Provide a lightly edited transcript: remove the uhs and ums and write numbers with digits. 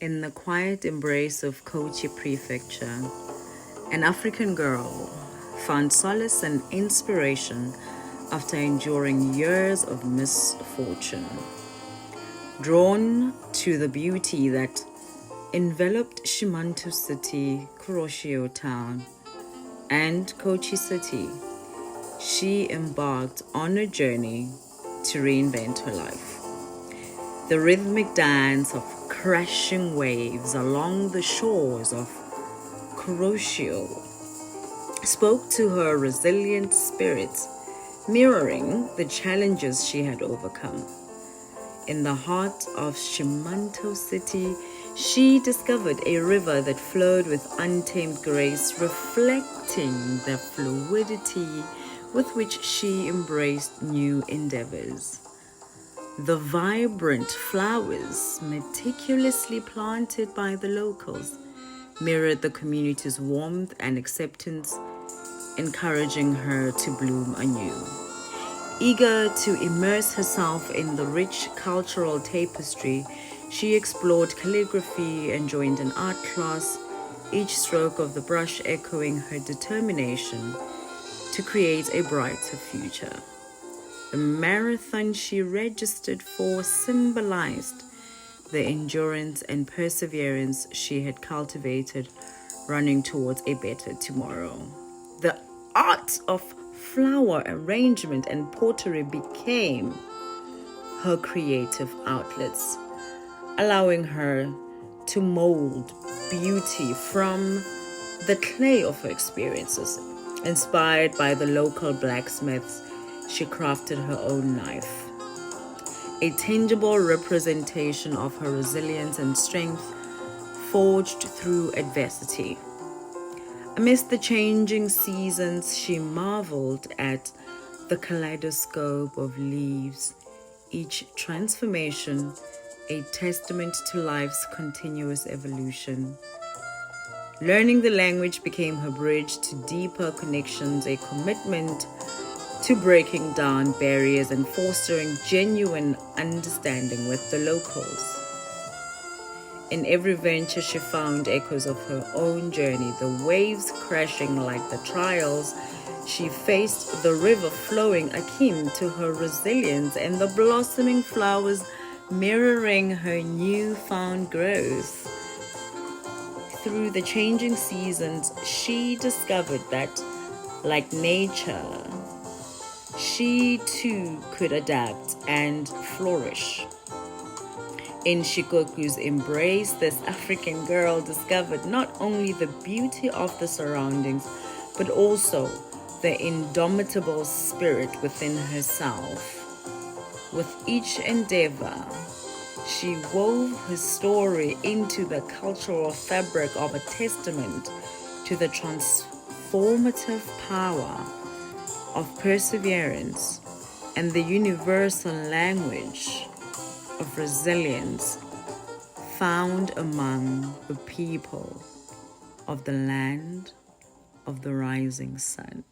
in the quiet embrace of Kochi Prefecture, an African girl found solace and inspiration after enduring years of misfortune. Drawn to the beauty that enveloped Shimanto City, Kuroshio Town, and Kochi City, she embarked on a journey to reinvent her life. The rhythmic dance of crashing waves along the shores of Kuroshio spoke to her resilient spirit, mirroring the challenges she had overcome. In the heart of Shimanto City, she discovered a river that flowed with untamed grace, reflecting the fluidity with which she embraced new endeavors. The vibrant flowers, meticulously planted by the locals, mirrored the community's warmth and acceptance, encouraging her to bloom anew. Eager to immerse herself in the rich cultural tapestry, she explored calligraphy and joined an art class, each stroke of the brush echoing her determination to create a brighter future. The marathon she registered for symbolized the endurance and perseverance she had cultivated, running towards a better tomorrow. The art of flower arrangement and pottery became her creative outlets, allowing her to mold beauty from the clay of her experiences. Inspired by the local blacksmiths, she crafted her own knife, a tangible representation of her resilience and strength forged through adversity. Amidst the changing seasons, she marveled at the kaleidoscope of leaves, each transformation a testament to life's continuous evolution. Learning the language became her bridge to deeper connections, a commitment to breaking down barriers and fostering genuine understanding with the locals. In every venture, she found echoes of her own journey, the waves crashing like the trials she faced, the river flowing akin to her resilience, and the blossoming flowers mirroring her newfound growth. Through the changing seasons, she discovered that, like nature, she too could adapt and flourish. In Shikoku's embrace, this African girl discovered not only the beauty of the surroundings, but also the indomitable spirit within herself. With each endeavor, she wove her story into the cultural fabric of a testament to the transformative power of perseverance and the universal language of resilience found among the people of the land of the rising sun.